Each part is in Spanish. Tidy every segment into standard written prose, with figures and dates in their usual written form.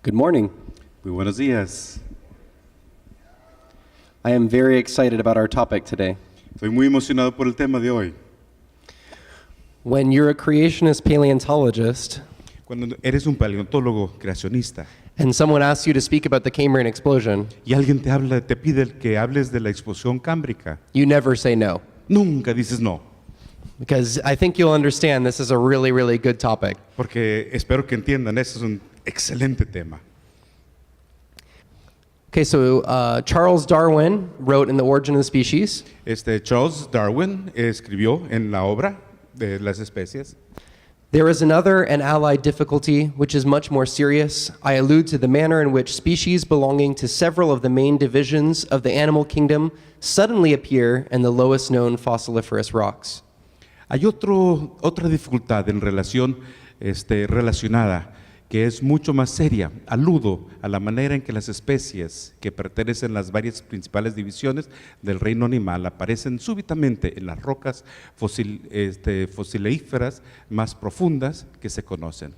Good morning. Muy buenos días. I am very excited about our topic today. Estoy muy emocionado por el tema de hoy. When you're a creationist paleontologist Cuando eres un paleontólogo creacionista and someone asks you to speak about the Cambrian explosion, y alguien te pide que hables de la explosión cámbrica, you never say no. nunca dices no, Because I think you'll understand this is a really, really good topic. porque espero que entiendan, este es un excelente tema. Okay, so Charles Darwin wrote in The Origin of the Species, Charles Darwin escribió en la obra de las especies: there is another and allied difficulty which is much more serious. I allude to the manner in which species belonging to several of the main divisions of the animal kingdom suddenly appear in the lowest known fossiliferous rocks. Hay otra dificultad en relacionada que es mucho más seria. Aludo a la manera en que las especies que pertenecen a las varias principales divisiones del reino animal aparecen súbitamente en las rocas fosilíferas más profundas que se conocen.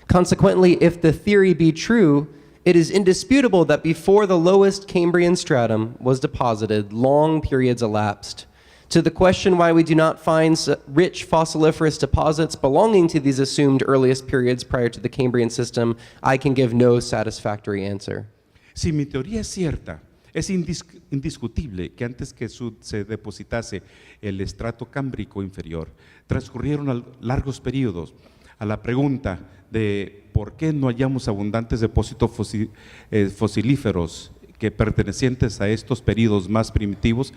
Consequently, if the theory be true, it is indisputable that before the lowest Cambrian stratum was deposited, long periods elapsed. To the question why we do not find rich fossiliferous deposits belonging to these assumed earliest periods prior to the Cambrian system, I can give no satisfactory answer. Si mi teoría es cierta, es indiscutible que antes que se depositase el estrato cámbrico inferior, transcurrieron largos periodos. A la pregunta de por qué no hallamos abundantes depósitos fosilíferos que pertenecientes a estos periodos más primitivos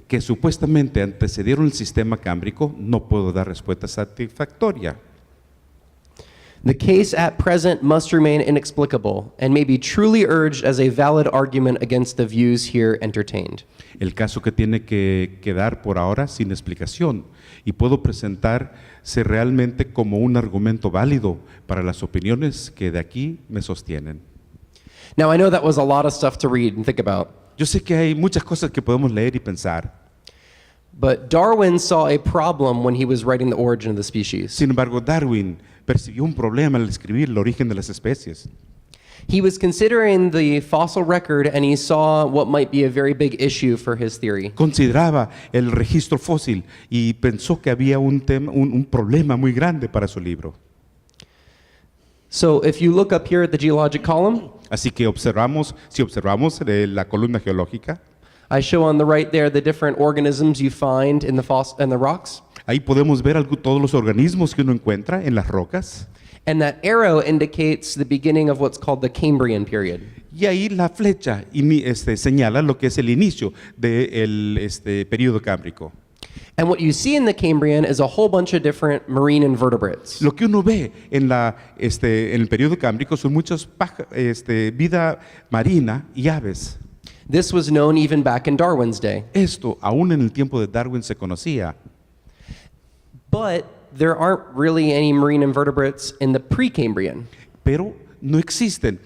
que supuestamente antecedieron el sistema cámbrico, no puedo dar respuesta satisfactoria. The case at present must remain inexplicable and may be truly urged as a valid argument against the views here entertained. El caso que tiene que quedar por ahora sin explicación y puedo presentarse realmente como un argumento válido para las opiniones que de aquí me sostienen. Now I know that was a lot of stuff to read and think about. Yo sé que hay muchas cosas que podemos leer y pensar. But Darwin saw a problem when he was writing The Origin of the Species. Sin embargo, Darwin percibió un problema al escribir el origen de las especies. He was considering the fossil record and he saw what might be a very big issue for his theory. Consideraba el registro fósil y pensó que había un problema muy grande para su libro. So if you look up here at the geologic column, Así que si observamos la columna geológica, I show on the right there the different organisms you find in the rocks. ahí podemos ver todos los organismos que uno encuentra en las rocas. And that arrow indicates the beginning of what's called the Cambrian period. Y ahí la flecha señala lo que es el inicio del periodo cámbrico. And what you see in the Cambrian is a whole bunch of different marine invertebrates. Lo que uno ve en el periodo cámbrico son muchas vida marina y aves. This was known even back in Darwin's day. Esto aún en el tiempo de Darwin se conocía. But there aren't really any marine invertebrates in the Precambrian. Pero no existen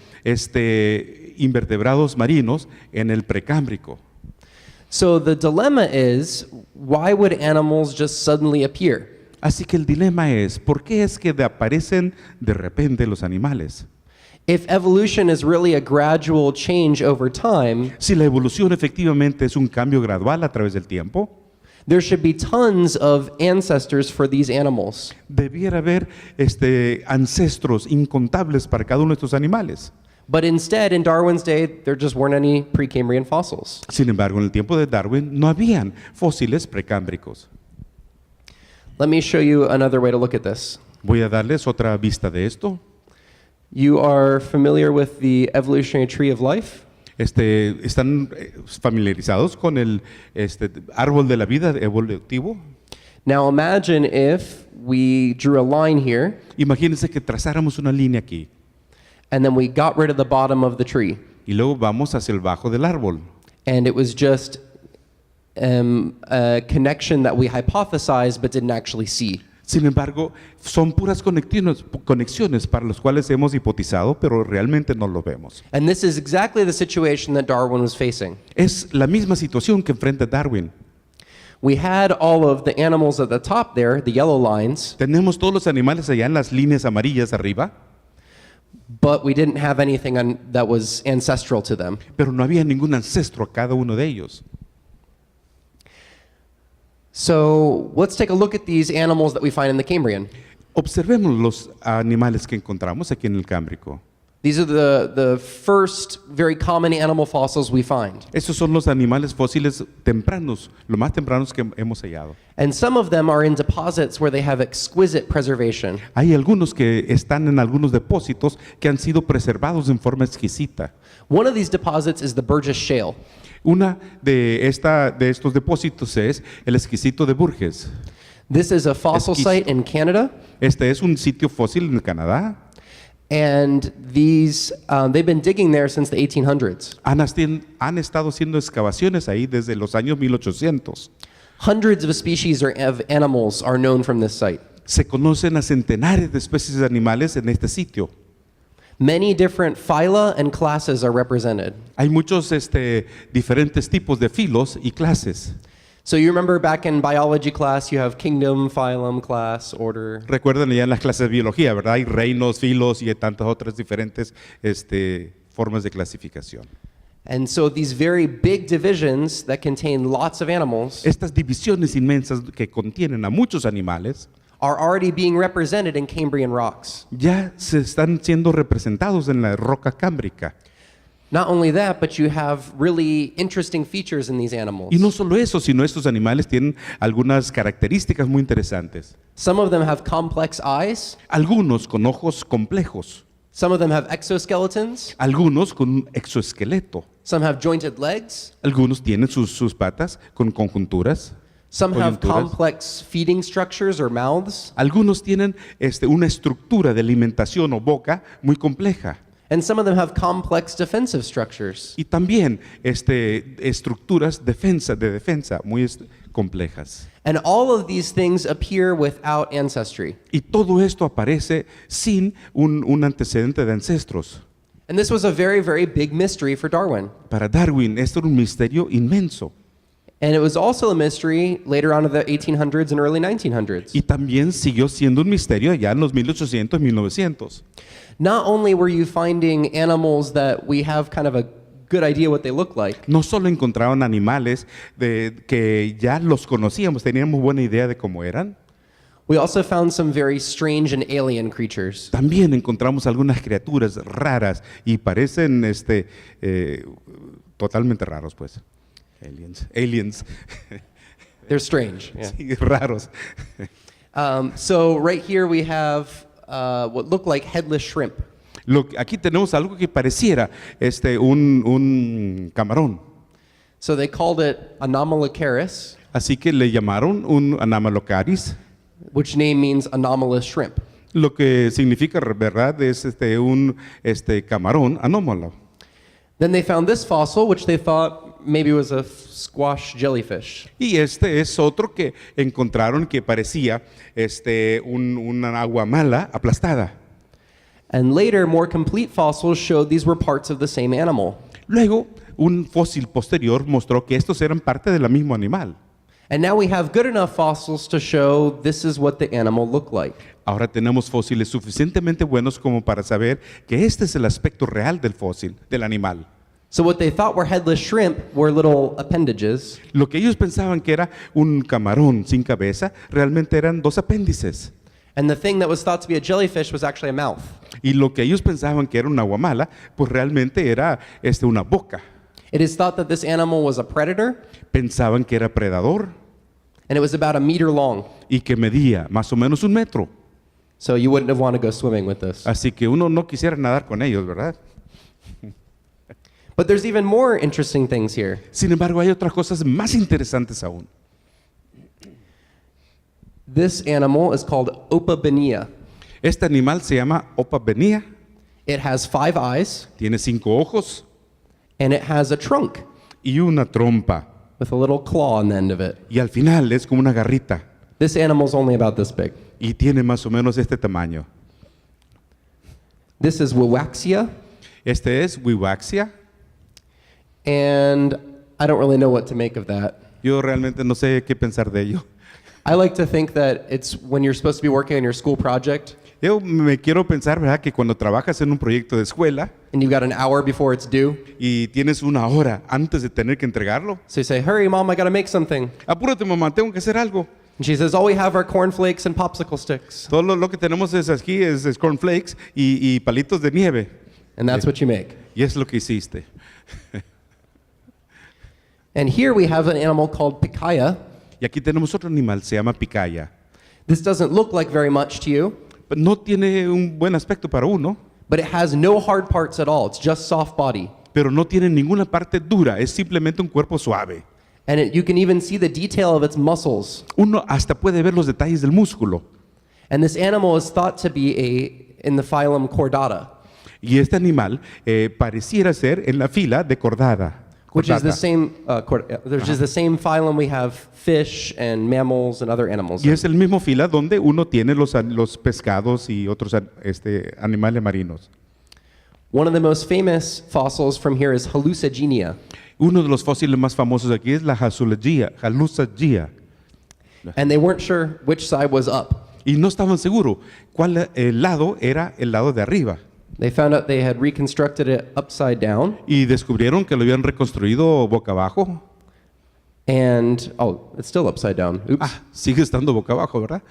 invertebrados marinos en el precámbrico. So the dilemma is, why would animals just suddenly appear? Así que el dilema es, ¿por qué es que aparecen de repente los animales? If evolution is really a gradual change over time, Si la evolución efectivamente es un cambio gradual a través del tiempo, there should be tons of ancestors for these animals. debiera haber ancestros incontables para cada uno de estos animales. But instead, in Darwin's day, there just weren't any Precambrian fossils. Sin embargo, en el tiempo de Darwin no habían fósiles precámbricos. Let me show you another way to look at this. Voy a darles otra vista de esto. You are familiar with the evolutionary tree of life? ¿Están familiarizados con el árbol de la vida evolutivo? Now imagine if we drew a line here, Imagínense que trazáramos una línea aquí and then we got rid of the bottom of the tree, y luego vamos hacia el bajo del árbol. and it was just a connection that we hypothesized but didn't actually see. Sin embargo, son puras conexiones para las cuales hemos hipotizado, pero realmente no lo vemos. And this is exactly the situation that Darwin was facing. Es la misma situación que enfrenta Darwin. We had all of the animals at the top there, the yellow lines, Tenemos todos los animales allá en las líneas amarillas arriba, but we didn't have anything that was ancestral to them. Pero no había ningún ancestro a cada uno de ellos. So let's take a look at these animals that we find in the Cambrian. Observemos los animales que encontramos aquí en el Cámbrico. These are the first very common animal fossils we find. Estos son los animales fósiles tempranos, lo más tempranos que hemos hallado. And some of them are in deposits where they have exquisite preservation. Hay algunos que están en algunos depósitos que han sido preservados en forma exquisita. One of these deposits is the Burgess Shale. Una de estos depósitos es el exquisito de Burgess. This is a fossil site in Canada. Este es un sitio fósil en Canadá. And these, they've been digging there since the 1800s. Han estado haciendo excavaciones ahí desde los años 1800. Hundreds of species of animals are known from this site. Se conocen a centenares de especies de animales en este sitio. Many different phyla and classes are represented. Hay muchos diferentes tipos de filos y clases. So you remember back in biology class, you have kingdom, phylum, class, order. Recuerdan ya en las clases de biología, ¿verdad? Hay reinos, filos y tantas otras diferentes formas de clasificación. And so these very big divisions that contain lots of animals Estas divisiones inmensas que contienen a muchos animales are already being represented in Cambrian rocks. ya se están siendo representados en la roca cámbrica. Not only that, but you have really interesting features in these animals. Y no solo eso, sino estos animales tienen algunas características muy interesantes. Some of them have complex eyes. Algunos con ojos complejos, Some of them have exoskeletons. algunos con un exoesqueleto, Some have jointed legs. algunos tienen sus patas con conjunturas, Some have coyunturas. complex feeding structures or mouths. Algunos tienen una estructura de alimentación o boca muy compleja. And some of them have complex defensive structures. Y también estructuras de defensa muy complejas. And all of these things appear without ancestry. Y todo esto aparece sin un antecedente de ancestros. And this was a very, very big mystery for Darwin. Para Darwin esto era un misterio inmenso. And it was also a mystery later on in the 1800s and early 1900s. Y también siguió siendo un misterio allá en los 1800 y 1900. Not only were you finding animals that we have kind of a good idea what they look like, No solo encontraban animales que ya los conocíamos, teníamos buena idea de cómo eran. we also found some very strange and alien creatures. También encontramos algunas criaturas raras y parecen totalmente raros, pues. Aliens. They're strange. Yeah. Sí, raros. So right here we have what look like headless shrimp. Aquí tenemos algo que pareciera un camarón. So they called it Anomalocaris, Así que le llamaron un Anomalocaris, which name means anomalous shrimp. lo que significa, ¿verdad? Es un camarón anómalo. Then they found this fossil, which they thought maybe was a squash jellyfish. Y es otro que encontraron que parecía una aguamala aplastada. And later, more complete fossils showed these were parts of the same animal. Luego, un fósil posterior mostró que estos eran parte del mismo animal. And now we have good enough fossils to show this is what the animal looked like. Ahora tenemos fósiles suficientemente buenos como para saber que este es el aspecto real del fósil, del animal. So what they thought were headless shrimp were little appendages. Lo que ellos pensaban que era un camarón sin cabeza, realmente eran dos apéndices. And the thing that was thought to be a jellyfish was actually a mouth. Y lo que ellos pensaban que era una guamala, pues realmente era una boca. It is thought that this animal was a predator, Pensaban que era predador and it was about 1 meter long. y que medía más o menos 1 metro. So you wouldn't have wanted to go swimming with this. Así que uno no quisiera nadar con ellos, ¿verdad? But there's even more interesting things here. Sin embargo, hay otras cosas más interesantes aún. This animal is called Opabenia. Este animal se llama Opabenia, It has 5 eyes, tiene 5 ojos and it has a trunk y una trompa. with a little claw on the end of it. Y al final es como una garrita This animal's only about this big. y tiene más o menos este tamaño. This is Wiwaxia, Este es Wiwaxia. and I don't really know what to make of that. Yo realmente no sé qué pensar de ello. I like to think that it's when you're supposed to be working on your school project, Yo me quiero pensar, ¿verdad?, que cuando trabajas en un proyecto de escuela and you've got an hour before it's due. y tienes una hora antes de tener que entregarlo. So you say, hurry, Mom, I got to make something. Apúrate, mamá, tengo que hacer algo. And she says, all we have are cornflakes and popsicle sticks. Todo lo que tenemos es aquí es cornflakes y palitos de nieve. And that's what you make. Y es lo que hiciste. And here we have an animal called Pacaya. Y aquí tenemos otro animal, se llama Pacaya. This doesn't look like very much to you, No tiene un buen aspecto para uno, but it has no hard parts at all. It's just soft body. pero no tiene ninguna parte dura, es simplemente un cuerpo suave. And you can even see the detail of its muscles. Uno hasta puede ver los detalles del músculo. And this animal is thought to be in the phylum Chordata, Y este animal pareciera ser en la fila de cordada. which is the Chordata. same, which is the same phylum we have fish and mammals and other animals Y in. es el mismo fila donde uno tiene los pescados y otros animales marinos. One of the most famous fossils from here is Hallucigenia. Uno de los fósiles más famosos aquí es la Hallucigenia. And they weren't sure which side was up. Y no estaban seguros cuál lado era el lado de arriba. They found out they had reconstructed it upside down. Y descubrieron que lo habían reconstruido boca abajo. And, oh, it's still upside down. Oops. Sigue estando boca abajo, ¿verdad?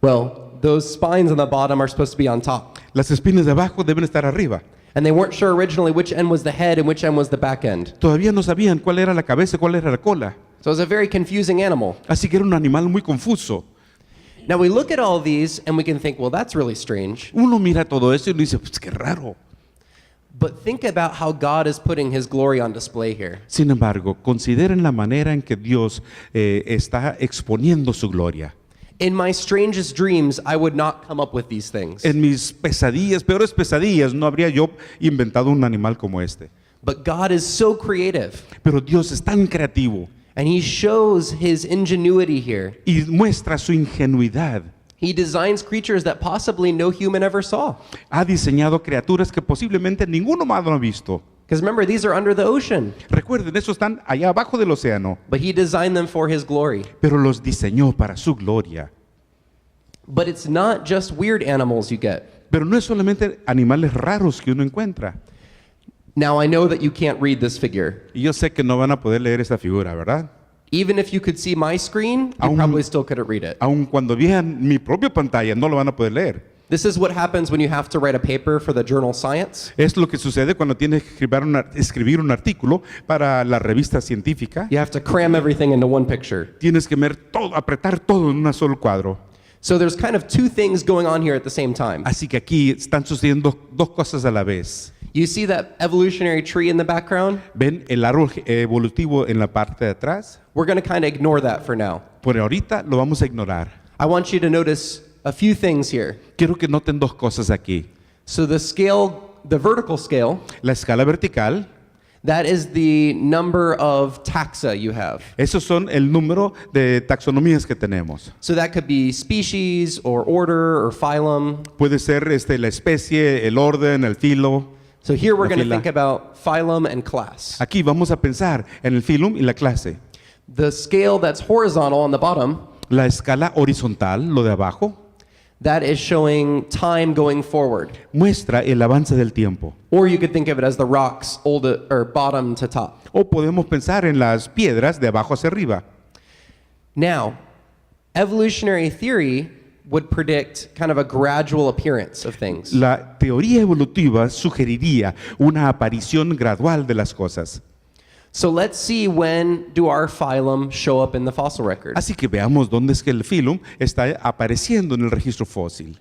Well, those spines on the bottom are supposed to be on top. Las espinas de abajo deben estar arriba. And they weren't sure originally which end was the head and which end was the back end. Todavía no sabían cuál era la cabeza y cuál era la cola. So it was a very confusing animal. Así que era un animal muy confuso. Now we look at all these and we can think, well, that's really strange. Uno mira todo eso y uno dice, pues qué raro. But think about how God is putting his glory on display here. Sin embargo, consideren la manera en que Dios está exponiendo su gloria. In my strangest dreams, I would not come up with these things. En mis pesadillas, peores pesadillas, no habría yo inventado un animal como este. But God is so creative, Pero Dios es tan creativo and he shows his ingenuity here. y muestra su ingenuidad. He designs creatures that possibly no human ever saw. Ha diseñado criaturas que posiblemente ningún humano ha visto. Because remember, these are under the ocean, Recuerden, esos están allá abajo del océano, but he designed them for his glory. pero los diseñó para su gloria. But it's not just weird animals you get. Pero no es solamente animales raros que uno encuentra. Now, I know that you can't read this figure. Y yo sé que no van a poder leer esta figura, ¿verdad? Even if you could see my screen, you Aún- probably still couldn't read it. Aun cuando vean mi propia pantalla, no lo van a poder leer. This is what happens when you have to write a paper for the journal Science. Es lo que sucede cuando tienes que escribir un artículo para la revista científica. You have to cram everything into one picture. Tienes que ver todo, apretar todo en un solo cuadro. So there's kind of two things going on here at the same time. Así que aquí están sucediendo dos cosas a la vez. You see that evolutionary tree in the background? ¿Ven el árbol evolutivo en la parte de atrás? We're going to kind of ignore that for now. Por ahorita lo vamos a ignorar. I want you to notice a few things here. Quiero que noten dos cosas aquí. So the scale, the vertical scale, La escala vertical, that is the number of taxa you have. esos son el número de taxonomías que tenemos. So that could be species or order or phylum. Puede ser la especie, el orden, el filo. So here we're La going to fila. think about phylum and class. Aquí vamos a pensar en el filum y la clase. The scale that's horizontal on the bottom, La escala horizontal, lo de abajo, that is showing time going forward. muestra el avance del tiempo. Or you could think of it as the rocks or bottom to top. O podemos pensar en las piedras de abajo hacia arriba. Now, evolutionary theory would predict kind of a gradual appearance of things. La teoría evolutiva sugeriría una aparición gradual de las cosas. So let's see when do our phylum show up in the fossil record. Así que veamos dónde es que el filum está apareciendo en el registro fósil.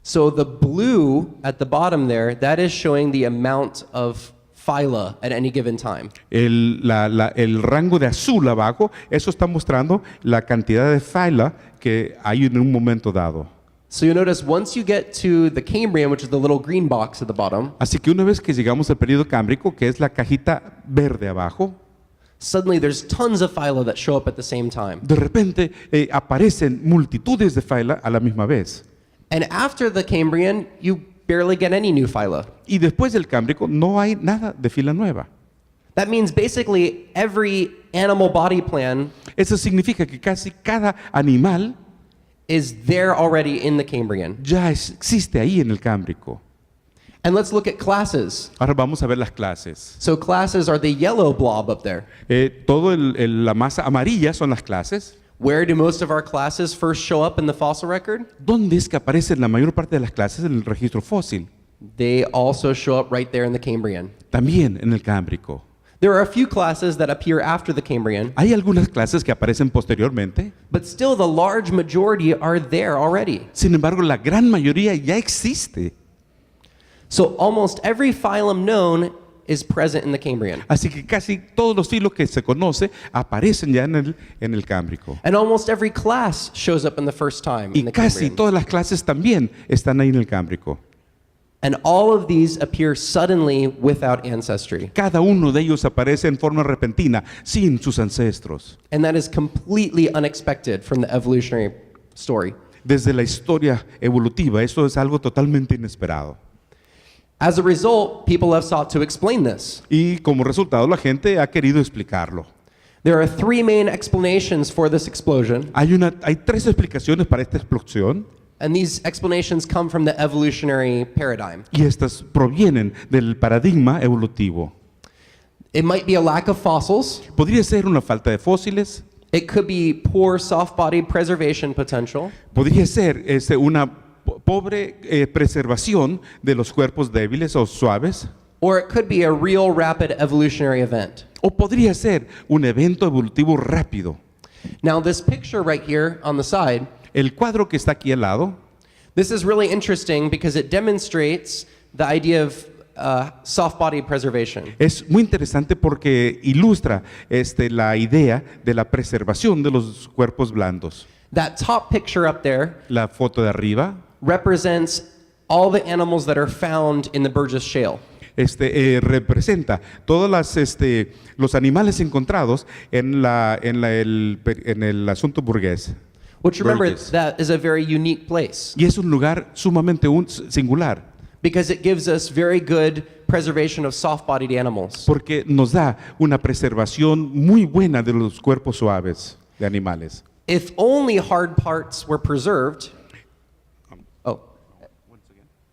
So the blue at the bottom there, that is showing the amount of phyla at any given time. El rango de azul abajo, eso está mostrando la cantidad de phyla que hay en un momento dado. So you notice once you get to the Cambrian, which is the little green box at the bottom, Así que una vez que llegamos al periodo cámbrico, que es la cajita verde abajo, suddenly there's tons of phyla that show up at the same time. de repente aparecen multitudes de phyla a la misma vez. And after the Cambrian, you barely get any new phyla. Y después del cámbrico no hay nada de fila nueva. That means basically every animal body plan Eso significa que casi cada animal is there already in the Cambrian. ya existe ahí en el Cámbrico. And let's look at classes. Ahora vamos a ver las clases. So classes are the yellow blob up there. La masa amarilla son las clases. Where do most of our classes first show up in the fossil record? ¿Dónde es que aparecen la mayor parte de las clases en el registro fósil? They also show up right there in the Cambrian. También en el Cámbrico. There are a few classes that appear after the Cambrian, Hay algunas clases que aparecen posteriormente. but still the large majority are there already. Sin embargo, la gran mayoría ya existe. So almost every phylum known is present in the Cambrian. Así que casi todos los filos que se conoce aparecen ya en el Cámbrico. And almost every class shows up in the first time in Y the casi Cambrian. todas las clases también están ahí en el Cámbrico. And all of these appear suddenly without ancestry. Cada uno de ellos aparece en forma repentina, sin sus ancestros. And that is completely unexpected from the evolutionary story. Desde la historia evolutiva, eso es algo totalmente inesperado. As a result, people have sought to explain this. Y como resultado, la gente ha querido explicarlo. There are three main explanations for this explosion, Hay tres explicaciones para esta explosión, and these explanations come from the evolutionary paradigm. y estas provienen del paradigma evolutivo. It might be a lack of fossils. Podría ser una falta de fósiles, It could be poor soft-bodied preservation potential. podría ser una pobre preservación de los cuerpos débiles o suaves, Or it could be a real rapid evolutionary event. o podría ser un evento evolutivo rápido. Now, this picture right here on the side, El cuadro que está aquí al lado, this is really interesting because it demonstrates the idea of soft-bodied preservation. es muy interesante porque ilustra la idea de la preservación de los cuerpos blandos. That top picture up there La foto de arriba represents all the animals that are found in the Burgess Shale. representa todos los animales encontrados en el asunto burgués. Which, remember, Burgess. that is a very unique place Y es un lugar sumamente singular, because it gives us very good preservation of soft-bodied animals. porque nos da una preservación muy buena de los cuerpos suaves de animales. If only hard parts were preserved,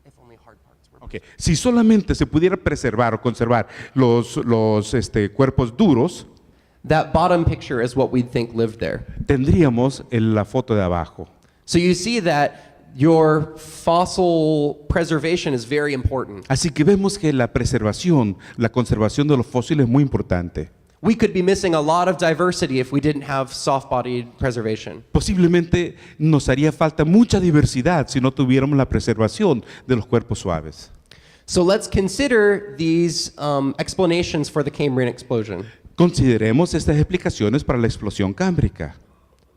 if only hard parts were Okay. Si solamente se pudiera preservar o conservar los cuerpos duros, that bottom picture is what we'd think lived there. tendríamos la foto de abajo. So you see that your fossil preservation is very important. Así que vemos que la preservación, la conservación de los fósiles es muy importante. We could be missing a lot of diversity if we didn't have soft-bodied preservation. Posiblemente nos haría falta mucha diversidad si no tuviéramos la preservación de los cuerpos suaves. So let's consider these explanations for the Cambrian explosion. Consideremos estas explicaciones para la explosión cámbrica.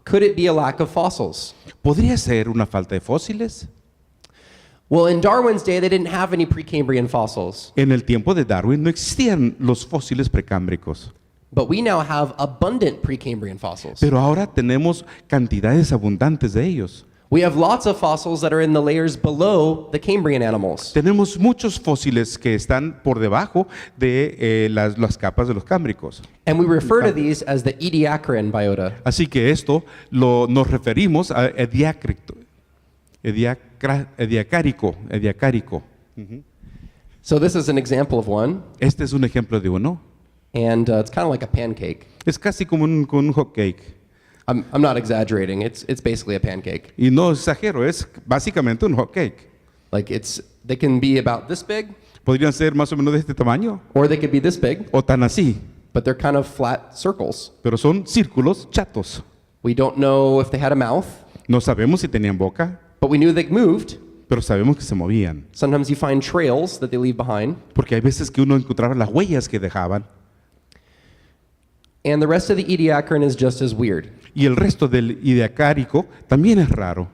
Could it be a lack of fossils? ¿Podría ser una falta de fósiles? Well, in Darwin's day, they didn't have any Precambrian fossils, En el tiempo de Darwin no existían los fósiles precámbricos, but we now have abundant Precambrian fossils. pero ahora tenemos cantidades abundantes de ellos. We have lots of fossils that are in the layers below the Cambrian animals. Tenemos muchos fósiles que están por debajo de las capas de los cámbricos. And we refer to these as the Ediacaran biota. Así que esto nos referimos a ediacárico. So this is an example of one, Este es un ejemplo de uno. and it's kind of like a pancake. Es casi como un hot cake. I'm not exaggerating. It's basically a pancake. Y no exagero, es básicamente un hot cake. Like they can be about this big, Podrían ser más o menos de este tamaño or they could be this big, o tan así, but they're kind of flat circles. pero son círculos chatos. We don't know if they had a mouth, No sabemos si tenían boca, but we knew they moved. pero sabemos que se movían. Sometimes you find trails that they leave behind. Porque hay veces que uno encontraba las huellas que dejaban. And the rest of the Ediacaran is just as weird. Y el resto del ediacárico también es raro.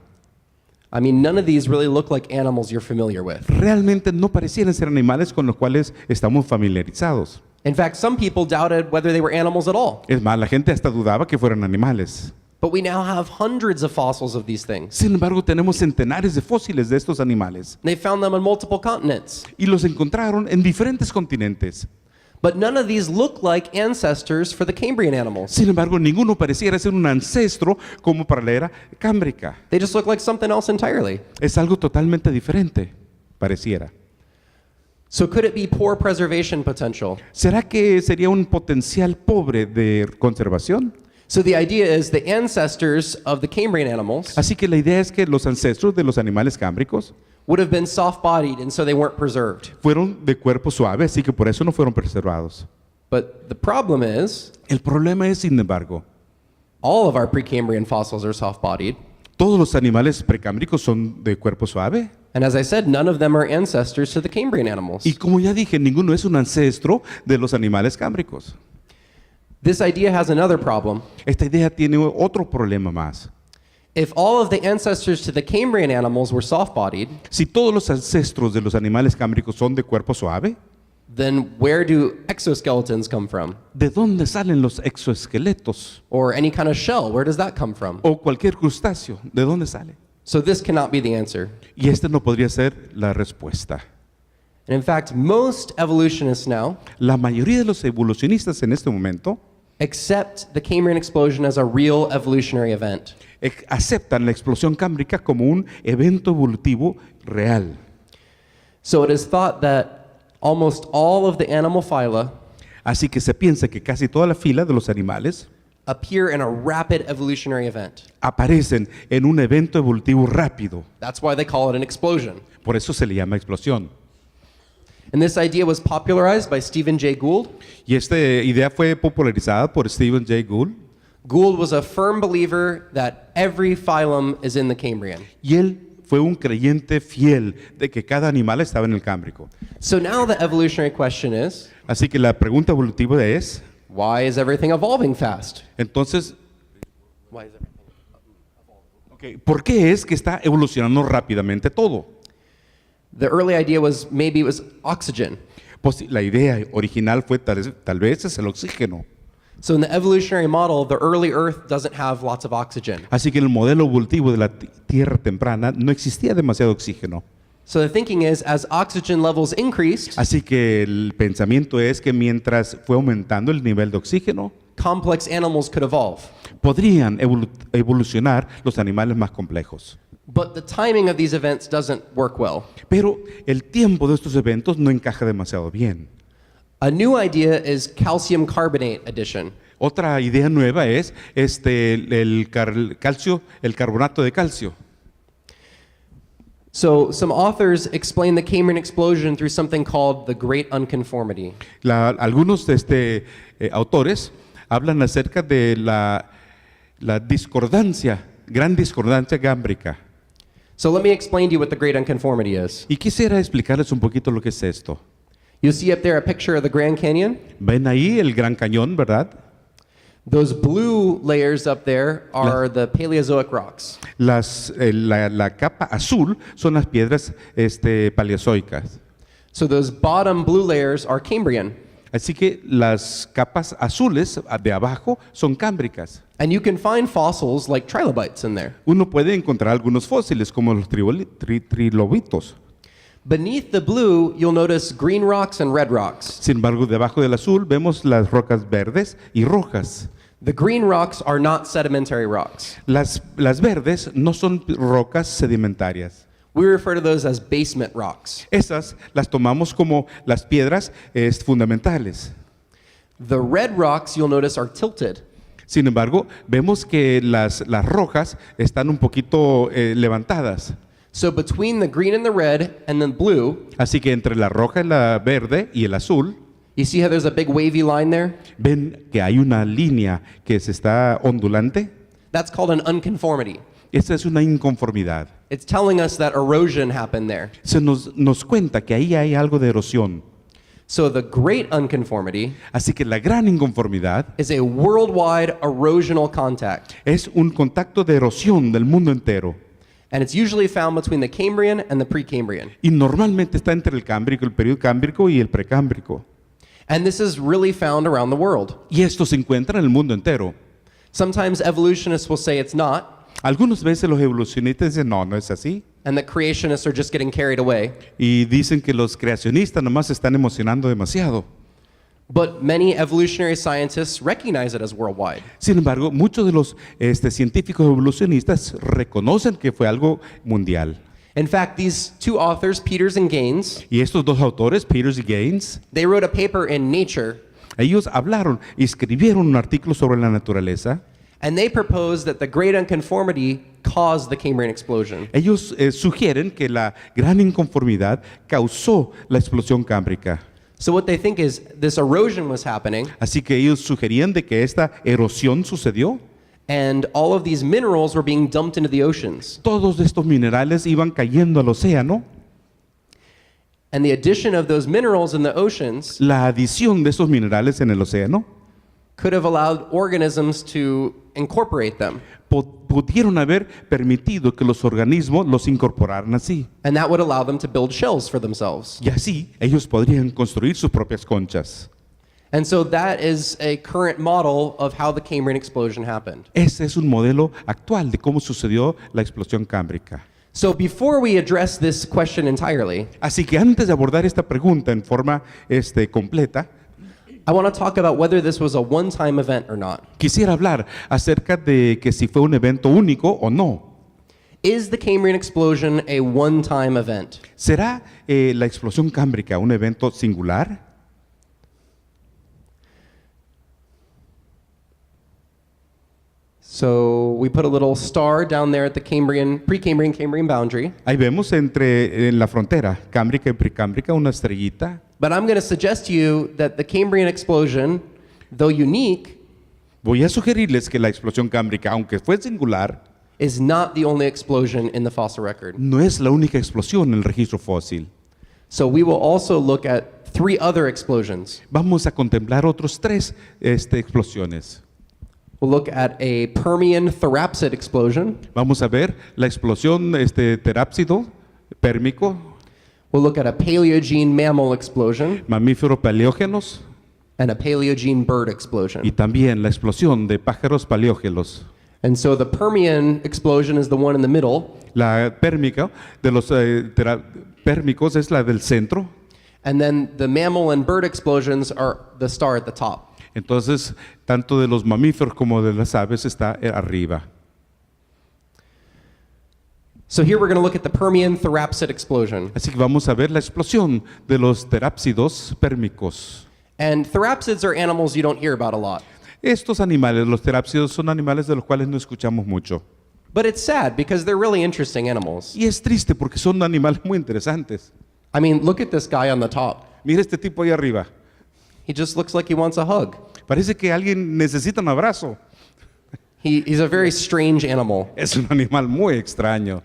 I mean, none of these really look like animals you're familiar with. Realmente no parecieran ser animales con los cuales estamos familiarizados. In fact, some people doubted whether they were animals at all. Es más, la gente hasta dudaba que fueran animales. But we now have hundreds of fossils of these things. Sin embargo, tenemos centenares de fósiles de estos animales. They found them on multiple continents. Y los encontraron en diferentes continentes. But none of these look like ancestors for the Cambrian animals. Sin embargo, ninguno pareciera ser un ancestro como para la era cámbrica. They just look like something else entirely. Es algo totalmente diferente, pareciera. So could it be poor preservation potential? ¿Será que sería un potencial pobre de conservación? So the idea is the ancestors of the Cambrian animals Así que la idea es que los ancestros de los animales cámbricos would have been soft-bodied and so they weren't preserved. fueron de cuerpo suave, así que por eso no fueron preservados. But the problem is El problema es, sin embargo, all of our Precambrian fossils are soft-bodied. todos los animales precámbricos son de cuerpo suave. And as I said, none of them are ancestors to the Cambrian animals. Y como ya dije, ninguno es un ancestro de los animales cámbricos. This idea has another problem. Esta idea tiene otro problema más. If all of the ancestors to the Cambrian animals were soft-bodied, Si todos los ancestros de los animales cámbricos son de cuerpo suave, then where do exoskeletons come from? ¿de dónde salen los exoesqueletos? Or any kind of shell, where does that come from? O cualquier crustáceo, ¿de dónde sale? So this cannot be the answer. Y esta no podría ser la respuesta. And in fact, most evolutionists now La mayoría de los evolucionistas en este momento accept the Cambrian explosion as a real evolutionary event. aceptan la explosión cámbrica como un evento evolutivo real. So it is thought that almost all of the animal phyla Así que se piensa que casi toda la fila de los animales appear in a rapid evolutionary event. aparecen en un evento evolutivo rápido. That's why they call it an explosion. Por eso se le llama explosión. And this idea was popularized by Stephen Jay Gould. Y esta idea fue popularizada por Stephen Jay Gould. Gould was a firm believer that every phylum is in the Cambrian. Y él fue un creyente fiel de que cada animal estaba en el cámbrico. So now the evolutionary question is, Así que la pregunta evolutiva es, why is everything evolving fast? entonces, Why is everything? ¿por qué es que está evolucionando rápidamente todo? The early idea was maybe it was oxygen. Pues la idea original fue tal vez es el oxígeno. So in the evolutionary model, the early Earth doesn't have lots of oxygen. Así que en el modelo evolutivo de la Tierra temprana no existía demasiado oxígeno. So the thinking is, as oxygen levels increased, Así que el pensamiento es que mientras fue aumentando el nivel de oxígeno, complex animals could evolve. podrían evolucionar los animales más complejos. But the timing of these events doesn't work well. Pero el tiempo de estos eventos no encaja demasiado bien. A new idea is calcium carbonate addition. Otra idea nueva es el carbonato de calcio. So some authors explain the Cambrian explosion through something called the Great Unconformity. Algunos autores hablan acerca de la discordancia, gran discordancia cámbrica. So let me explain to you what the Great Unconformity is. Y quisiera explicarles un poquito lo que es esto. You see up there a picture of the Grand Canyon? Ven ahí el Gran Cañón, ¿verdad? Those blue layers up there are the Paleozoic rocks. La capa azul son las piedras paleozoicas. So those bottom blue layers are Cambrian. Así que las capas azules de abajo son cámbricas. And you can find fossils like trilobites in there. Uno puede encontrar algunos fósiles como los trilobitos. Beneath the blue, you'll notice green rocks and red rocks. Sin embargo, debajo del azul vemos las rocas verdes y rojas. The green rocks are not sedimentary rocks. Las verdes no son rocas sedimentarias. We refer to those as basement rocks. Esas las tomamos como las piedras fundamentales. The red rocks, you'll notice, are tilted. Sin embargo, vemos que las rojas están un poquito levantadas. So between the green and the red and the blue, Así que entre la roja, la verde y el azul, you see how there's a big wavy line there? ven que hay una línea que se está ondulante. That's called an unconformity. Esta es una inconformidad. It's telling us that erosion happened there. Se nos cuenta que ahí hay algo de erosión. So the great unconformity Así que la gran inconformidad is a worldwide erosional contact. es un contacto de erosión del mundo entero. And it's usually found between the Cambrian and the Precambrian. Y normalmente está entre el cámbrico, el periodo cámbrico y el precámbrico. And this is really found around the world. Y esto se encuentra en el mundo entero. Sometimes evolutionists will say it's not, Algunas veces los evolucionistas dicen, no es así. and that creationists are just getting carried away. Y dicen que los creacionistas nomás se están emocionando demasiado. But many evolutionary scientists recognize it as worldwide. Sin embargo, muchos de los científicos evolucionistas reconocen que fue algo mundial. In fact, these two authors, Peters and Gaines, Y estos dos autores, Peters y Gaines, they wrote a paper in Nature, ellos hablaron y escribieron un artículo sobre la naturaleza. and they proposed that the Great Unconformity caused the Cambrian explosion. Ellos sugieren que la gran inconformidad causó la explosión cámbrica. So what they think is this erosion was happening, Así que ellos sugerían de que esta erosión sucedió. and all of these minerals were being dumped into the oceans. Todos estos minerales iban cayendo al océano. And the addition of those minerals in the oceans La adición de esos minerales en el océano could have allowed organisms to incorporate them. pudieron haber permitido que los organismos los incorporaran así. And that would allow them to build shells for themselves. Y así ellos podrían construir sus propias conchas. And so that is a current model of how the Cambrian explosion happened. Ese es un modelo actual de cómo sucedió la explosión cámbrica. So before we address this question entirely, Así que antes de abordar esta pregunta en forma completa, I want to talk about whether this was a one-time event or not. quisiera hablar acerca de que si fue un evento único o no. Is the Cambrian explosion a one-time event? ¿Será la explosión cámbrica un evento singular? So we put a little star down there at the pre-Cambrian Cambrian boundary. Ahí vemos en la frontera cámbrica y precámbrica una estrellita. But I'm going to suggest to you that the Cambrian explosion, though unique, Voy a sugerirles que la explosión cámbrica, aunque fue singular, is not the only explosion in the fossil record. no es la única explosión en el registro fósil. So we will also look at 3 other explosions. Vamos a contemplar otros 3 explosiones. We'll look at a Permian therapsid explosion. Vamos a ver la explosión terápsido, pérmico, We'll look at a Paleogene mammal explosion mamíferos paleógenos and a Paleogene bird explosion. y también la explosión de pájaros paleógenos. And so the Permian explosion is the one in the middle, La pérmica de los pérmicos es la del centro. and then the mammal and bird explosions are the star at the top. Entonces, tanto de los mamíferos como de las aves está arriba. So here we're going to look at the Permian therapsid explosion. Así que vamos a ver la explosión de los terápsidos pérmicos. And therapsids are animals you don't hear about a lot. Estos animales, los terápsidos, son animales de los cuales no escuchamos mucho. But it's sad because they're really interesting animals. Y es triste porque son animales muy interesantes. I mean, look at this guy on the top. Mira este tipo ahí arriba. He just looks like he wants a hug. Parece que alguien necesita un abrazo. He's a very strange animal. Es un animal muy extraño.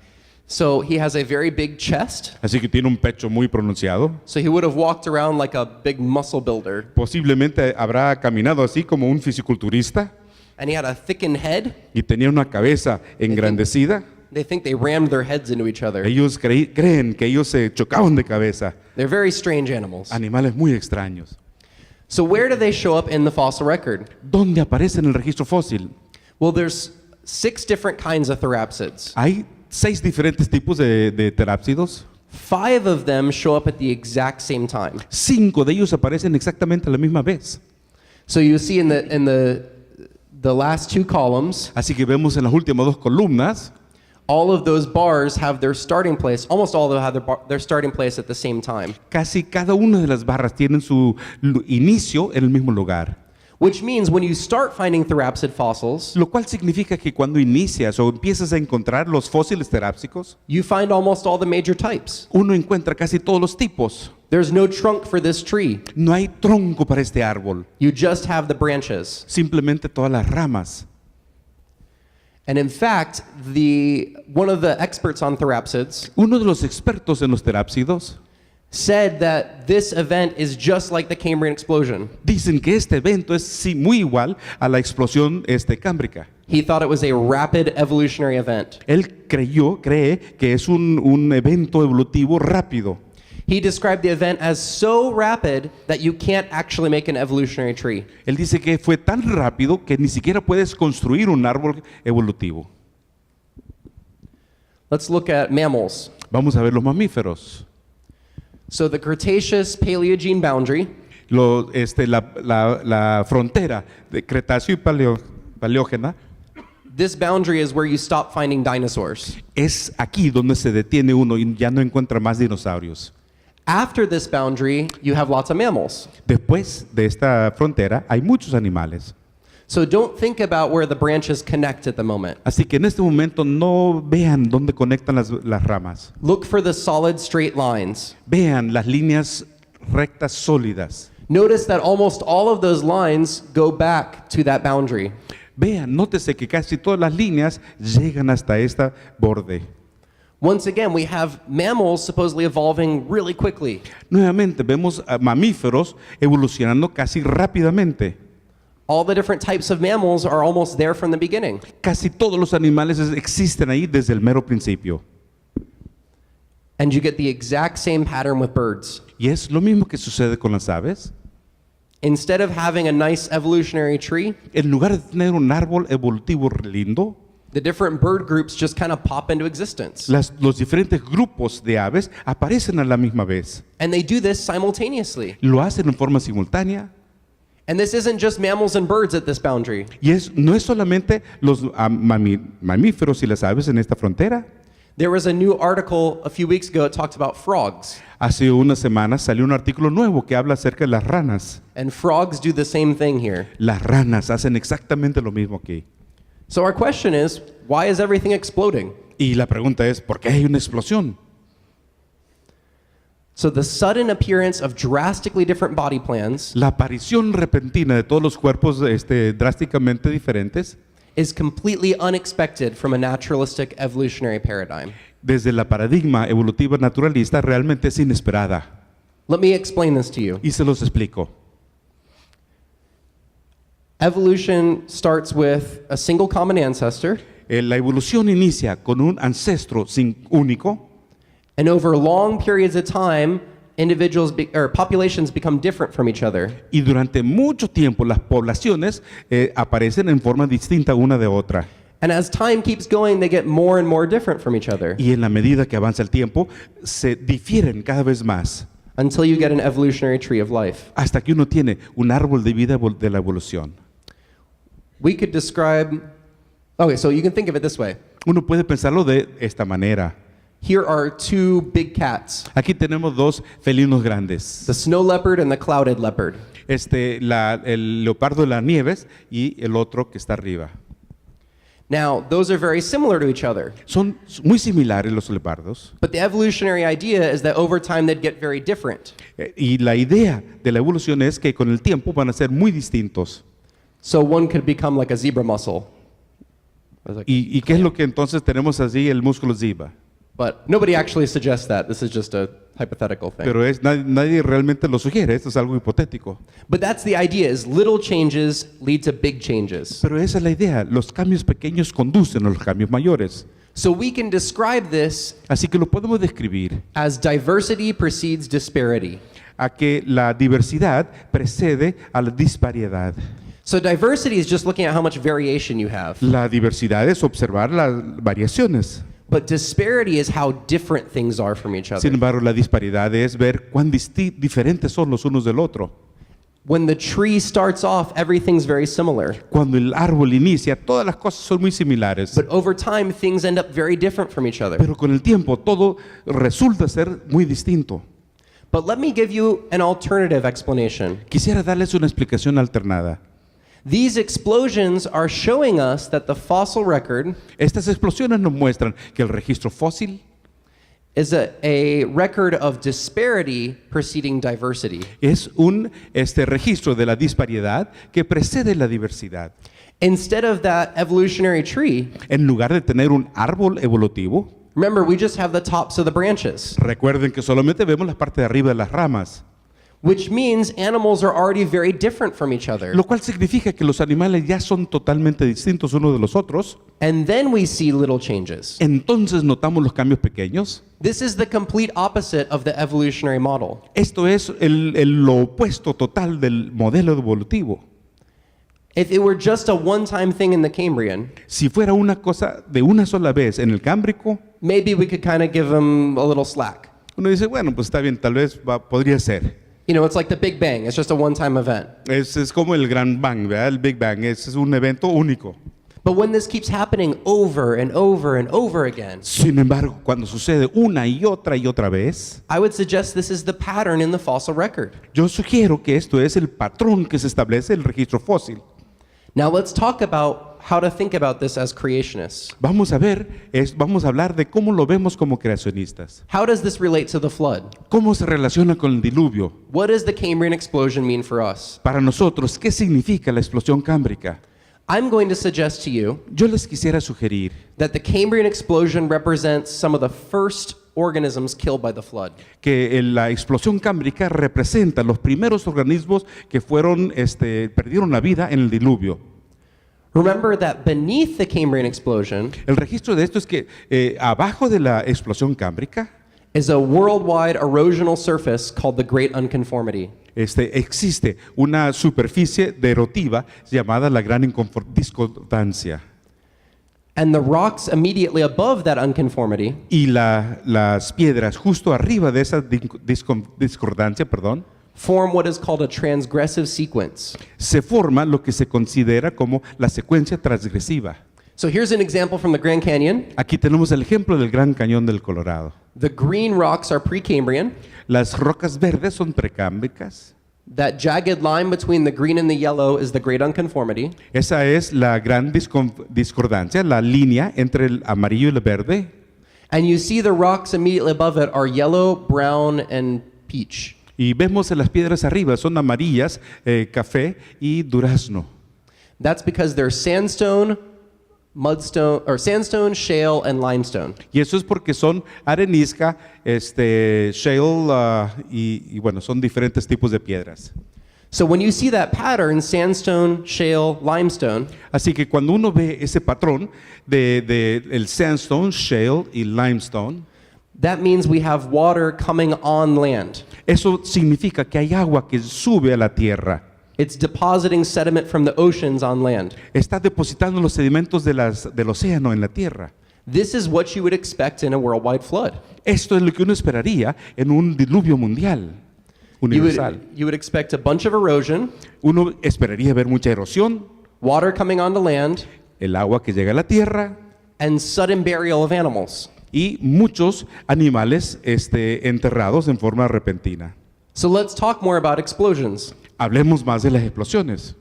So he has a very big chest. Así que tiene un pecho muy pronunciado. So he would have walked around like a big muscle builder. Posiblemente habrá caminado así como un fisiculturista And he had a thickened head. y tenía una cabeza engrandecida. They think they rammed their heads into each other. Ellos creen que ellos se chocaban de cabeza. They're very strange animals. Animales muy extraños. So where do they show up in the fossil record? ¿Dónde aparece en el registro fósil? Well, there's 6 different kinds of therapsids. Hay 6 diferentes tipos de terápsidos. 5 of them show up at the exact same time. 5 de ellos aparecen exactamente a la misma vez. So you see in the last 2 columns, Así que vemos en las últimas 2 columnas, all of those bars have their starting place. Almost all of them have their starting place at the same time. casi cada una de las barras tienen su inicio en el mismo lugar. Which means when you start finding therapsid fossils, Lo cual significa que cuando inicias o empiezas a encontrar los fósiles terápsicos, you find almost all the major types. uno encuentra casi todos los tipos. There's no trunk for this tree. No hay tronco para este árbol, You just have the branches. simplemente todas las ramas. And in fact, one of the experts on therapsids Uno de los expertos en los terápsidos said that this event is just like the Cambrian explosion. dicen que este evento es sí, muy igual a la explosión cámbrica. He thought it was a rapid evolutionary event. Él cree que es un evento evolutivo rápido. He described the event as so rapid that you can't actually make an evolutionary tree. Él dice que fue tan rápido que ni siquiera puedes construir un árbol evolutivo. Let's look at mammals. Vamos a ver los mamíferos. So the Cretaceous-Paleogene Boundary la frontera de Cretáceo y Paleógena, this boundary is where you stop finding dinosaurs. es aquí donde se detiene uno y ya no encuentra más dinosaurios. After this boundary, you have lots of mammals. Después de esta frontera hay muchos animales. So don't think about where the branches connect at the moment. Así que en este momento no vean dónde conectan las ramas. Look for the solid straight lines. Vean las líneas rectas sólidas. Notice that almost all of those lines go back to that boundary. Vean, nótese que casi todas las líneas llegan hasta esta borde. Once again, we have mammals supposedly evolving really quickly. Nuevamente vemos a mamíferos evolucionando casi rápidamente. All the different types of mammals are almost there from the beginning. Casi todos los animales existen ahí desde el mero principio. And you get the exact same pattern with birds. Y es lo mismo que sucede con las aves. Instead of having a nice evolutionary tree, En lugar de tener un árbol evolutivo lindo, the different bird groups just kind of pop into existence. los diferentes grupos de aves aparecen a la misma vez. And they do this simultaneously. Lo hacen en forma simultánea. And this isn't just mammals and birds at this boundary. Y no es solamente los mamíferos y las aves en esta frontera. There was a new article a few weeks ago that talked about frogs. Hace unas semanas salió un artículo nuevo que habla acerca de las ranas. And frogs do the same thing here. Las ranas hacen exactamente lo mismo aquí. So our question is, why is everything exploding? Y la pregunta es, ¿por qué hay una explosión? So the sudden appearance of drastically different body plans La aparición repentina de todos los cuerpos drásticamente diferentes, is completely unexpected from a naturalistic evolutionary paradigm. desde la paradigma evolutiva naturalista, realmente es inesperada. Let me explain this to you. Y se los explico. Evolution starts with a single common ancestor, La evolución inicia con un ancestro único, and over long periods of time, or populations become different from each other. y durante mucho tiempo las poblaciones aparecen en forma distinta una de otra. And as time keeps going, they get more and more different from each other Y en la medida que avanza el tiempo, se difieren cada vez más, until you get an evolutionary tree of life. hasta que uno tiene un árbol de vida de la evolución. We could describe, okay, so you can think of it this way. Uno puede pensarlo de esta manera. Here are two big cats, Aquí tenemos dos felinos grandes. the snow leopard and the clouded leopard. El leopardo de las nieves y el otro que está arriba. Now, those are very similar to each other, Son muy similares los leopardos. but the evolutionary idea is that over time they'd get very different. Y la idea de la evolución es que con el tiempo van a ser muy distintos. So one could become like a zebra mussel. ¿Y qué es lo que entonces tenemos así, el músculo zebra? But nobody actually suggests that. This is just a hypothetical thing. Pero nadie realmente lo sugiere, esto es algo hipotético. But that's the idea, is little changes lead to big changes. Pero esa es la idea, los cambios pequeños conducen a los cambios mayores. So we can describe this Así que lo podemos describir as diversity precedes disparity. a que la diversidad precede a la disparidad. So diversity is just looking at how much variation you have. La diversidad es observar las variaciones. But disparity is how different things are from each Sin other. embargo, la disparidad es ver cuán diferentes son los unos del otro. When the tree starts off, everything's very similar. Cuando el árbol inicia, todas las cosas son muy similares. But over time, things end up very different from each other. Pero con el tiempo todo resulta ser muy distinto. But let me give you an alternative explanation. Quisiera darles una explicación alternada. These explosions are showing us that the fossil record Estas explosiones nos muestran que el registro fósil is a record of disparity preceding diversity. es un registro de la disparidad que precede la diversidad. Instead of that evolutionary tree, En lugar de tener un árbol evolutivo, remember, we just have the tops of the branches, recuerden que solamente vemos la parte de arriba de las ramas, which means animals are already very different from each other. lo cual significa que los animales ya son totalmente distintos unos de los otros. And then we see little changes. Entonces notamos los cambios pequeños. This is the complete opposite of the evolutionary model. Esto es lo opuesto total del modelo evolutivo. If it were just a one-time thing in the Cambrian, Si fuera una cosa de una sola vez en el Cámbrico, maybe we could kind of give them a little slack. uno dice, bueno, pues está bien, tal vez podría ser. You know, it's like the Big Bang. It's just a one-time event. Es como el Gran Bang, ¿verdad? El Big Bang es un evento único. But when this keeps happening over and over and over again, Sin embargo, cuando sucede una y otra vez, I would suggest this is the pattern in the fossil record. yo sugiero que esto es el patrón que se establece en el registro fósil. Now let's talk about how to think about this as creationists. Vamos a hablar de cómo lo vemos como creacionistas. How does this relate to the flood? ¿Cómo se relaciona con el diluvio? What does the Cambrian explosion mean for us? Para nosotros, ¿qué significa la explosión cámbrica? I'm going to suggest to you Yo les quisiera sugerir that the Cambrian explosion represents some of the first organisms killed by the flood. que la explosión cámbrica representa los primeros organismos que perdieron la vida en el diluvio. Remember that beneath the Cambrian explosion El registro de esto es que abajo de la explosión cámbrica is a worldwide erosional surface called the Great Unconformity. existe una superficie erotiva llamada la gran discordancia. And the rocks immediately above that unconformity Y las piedras justo arriba de esa discordancia, form what is called a transgressive sequence. se forma lo que se considera como la secuencia transgresiva. So here's an example from the Grand Canyon. Aquí tenemos el ejemplo del Gran Cañón del Colorado. The green rocks are Precambrian. Las rocas verdes son precámbricas. That jagged line between the green and the yellow is the Great Unconformity. Esa es la gran discordancia, la línea entre el amarillo y el verde. And you see the rocks immediately above it are yellow, brown, and peach. Y vemos en las piedras arriba, son amarillas, café y durazno. That's because they're sandstone, sandstone, shale, and limestone. Y eso es porque son arenisca, shale, y bueno, son diferentes tipos de piedras. So when you see that pattern, sandstone, shale, limestone, Así que cuando uno ve ese patrón de el sandstone, shale y limestone, that means we have water coming on land. eso significa que hay agua que sube a la tierra. It's depositing sediment from the oceans on land. Está depositando los sedimentos del océano en la tierra. This is what you would expect in a worldwide flood. Esto es lo que uno esperaría en un diluvio mundial, universal. You would expect a bunch of erosion, Uno esperaría ver mucha erosión, water coming onto land, el agua que llega a la tierra and sudden burial of animals. y muchos animales enterrados en forma repentina. So let's talk more about explosions. Hablemos más de las explosiones.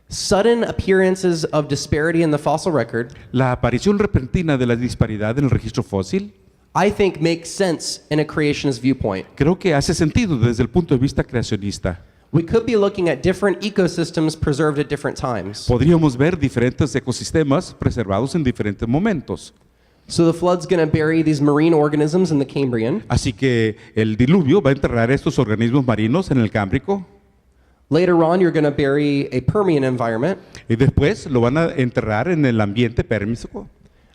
Sudden appearances of disparity in the fossil record, La aparición repentina de la disparidad en el registro fósil I think, makes sense in a creationist viewpoint. creo que hace sentido desde el punto de vista creacionista. We could be looking at different ecosystems preserved at different times. Podríamos ver diferentes ecosistemas preservados en diferentes momentos. So the flood's going to bury these marine organisms in the Cambrian. Así que el diluvio va a enterrar estos organismos marinos en el Cámbrico Later on, you're going to bury a Permian environment. y después lo van a enterrar en el ambiente pérmico.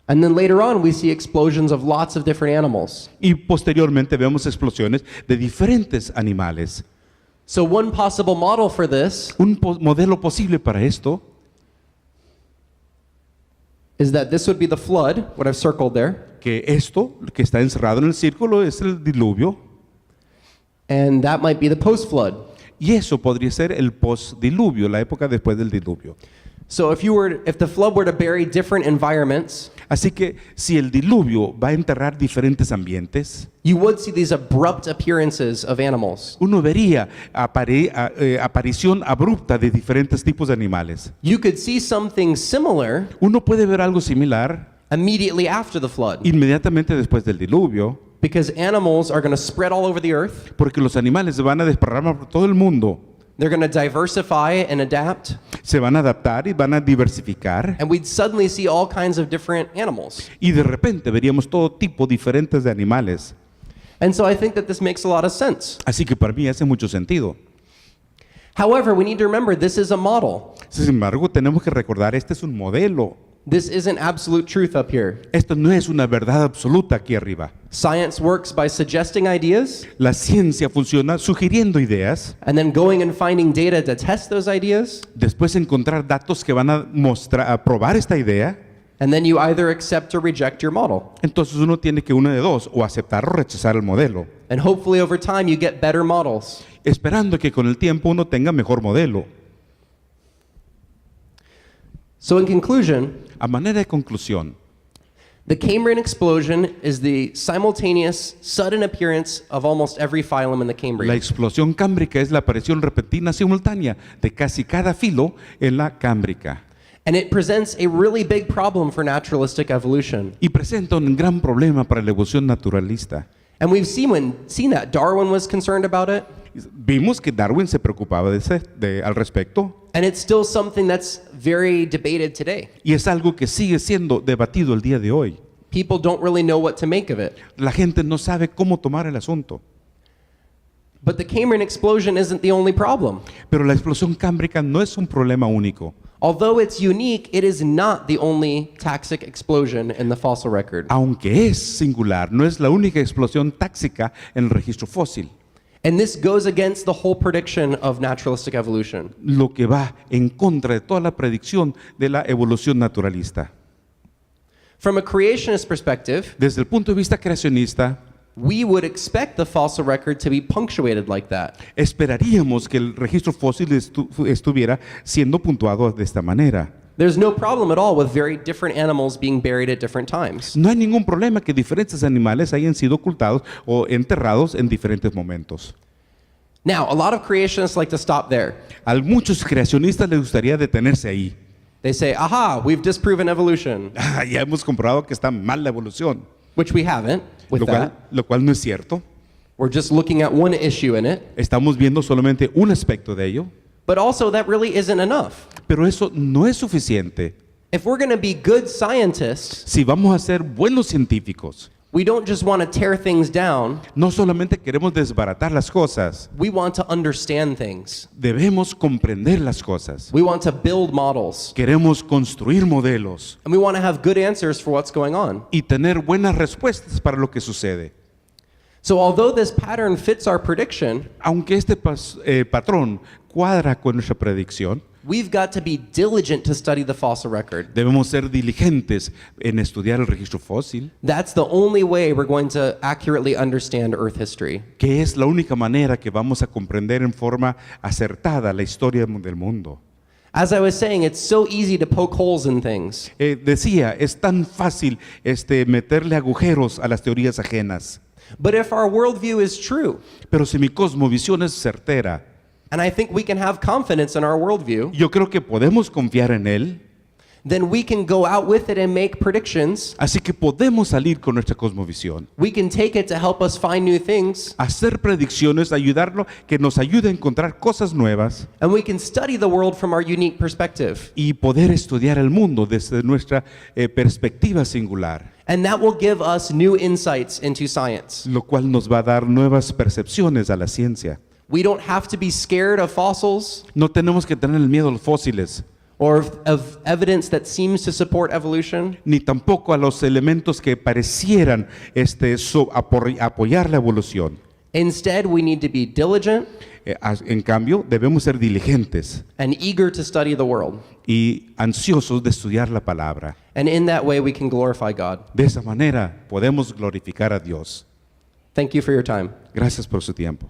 And then later on, we see explosions of lots of different animals. Y posteriormente vemos explosiones de diferentes animales. So one possible model for this Un modelo posible para esto is that this would be the flood, what I've circled there, que esto que está encerrado en el círculo es el diluvio and that might be the post-flood. y eso podría ser el postdiluvio, la época después del diluvio. So if the flood were to bury different environments, Así que si el diluvio va a enterrar diferentes ambientes, you would see these abrupt appearances of animals. uno vería aparición abrupta de diferentes tipos de animales. You could see something similar Uno puede ver algo similar immediately after the flood, inmediatamente después del diluvio, because animals are going to spread all over the earth. porque los animales se van a desparramar por todo el mundo, They're going to diversify and adapt, se van a adaptar y van a diversificar, and we'd suddenly see all kinds of different animals. y de repente veríamos todo tipo diferentes de animales. And so I think that this makes a lot of sense. Así que para mí hace mucho sentido. However, we need to remember this is a model. Sin embargo, tenemos que recordar, este es un modelo. This isn't absolute truth up here. Esto no es una verdad absoluta aquí arriba. Science works by suggesting ideas La ciencia funciona sugiriendo ideas, and then going and finding data to test those ideas, después encontrar datos que van a probar esta idea, And then you either accept or reject your model. Entonces uno tiene que una de dos, o aceptar o rechazar el modelo, And hopefully over time you get better models. esperando que con el tiempo uno tenga mejor modelo. So in conclusion, A manera de conclusión, the Cambrian explosion is the simultaneous, sudden appearance of almost every phylum in the la Cambrian. explosión cámbrica es la aparición repentina simultánea de casi cada filo en la cámbrica. And it presents a really big problem for naturalistic evolution. Y presenta un gran problema para la evolución naturalista. And we've seen that. Darwin was concerned about it, Vimos que Darwin se preocupaba al respecto, and it's still something that's very debated today. y es algo que sigue siendo debatido el día de hoy. People don't really know what to make of it. La gente no sabe cómo tomar el asunto. But the Cambrian explosion isn't the only problem. Pero la explosión cámbrica no es un problema único. Although it's unique, it is not the only taxic explosion in the fossil record. Aunque es singular, no es la única explosión táxica en el registro fósil. And this goes against the whole prediction of naturalistic evolution. Lo que va en contra de toda la predicción de la evolución naturalista. From a creationist perspective, Desde el punto de vista creacionista, we would expect the fossil record to be punctuated like that. esperaríamos que el registro fósil estuviera siendo puntuado de esta manera. There's no problem at all with very different animals being buried at different times. No hay ningún problema que diferentes animales hayan sido ocultados o enterrados en diferentes momentos. Now, a lot of creationists like to stop there. A muchos creacionistas les gustaría detenerse ahí. They say, aha, we've disproven evolution, Ya hemos comprobado que está mal la evolución, which we haven't with that. lo cual no es cierto. We're just looking at one issue in it. Estamos viendo solamente un aspecto de ello, But also, that really isn't enough. pero eso no es suficiente. If we're going to be good scientists, Si vamos a ser buenos científicos, we don't just want to tear things down, no solamente queremos desbaratar las cosas, we want to understand things. debemos comprender las cosas. We want to build models. Queremos construir modelos And we want to have good answers for what's going on. y tener buenas respuestas para lo que sucede. So although this pattern fits our prediction, Aunque este patrón cuadra con nuestra predicción, we've got to be diligent to study the fossil record. debemos ser diligentes en estudiar el registro fósil, That's the only way we're going to accurately understand Earth history. que es la única manera que vamos a comprender en forma acertada la historia del mundo. As I was saying, it's so easy to poke holes in things. Decía, es tan fácil meterle agujeros a las teorías ajenas, But if our worldview is true, pero si mi cosmovisión es certera, and I think we can have confidence in our worldview, yo creo que podemos confiar en él, then we can go out with it and make predictions. así que podemos salir con nuestra cosmovisión, We can take it to help us find new things, hacer predicciones, ayudarlo, que nos ayude a encontrar cosas nuevas and we can study the world from our unique perspective. y poder estudiar el mundo desde nuestra perspectiva singular, And that will give us new insights into science. lo cual nos va a dar nuevas percepciones a la ciencia. We don't have to be scared of fossils No tenemos que tener el miedo a los fósiles, or of evidence that seems to support evolution. ni tampoco a los elementos que parecieran apoyar la evolución. Instead, we need to be diligent En cambio, debemos ser diligentes and eager to study the world. y ansiosos de estudiar la palabra. And in that way, we can glorify God. De esa manera podemos glorificar a Dios. Thank you for your time. Gracias por su tiempo.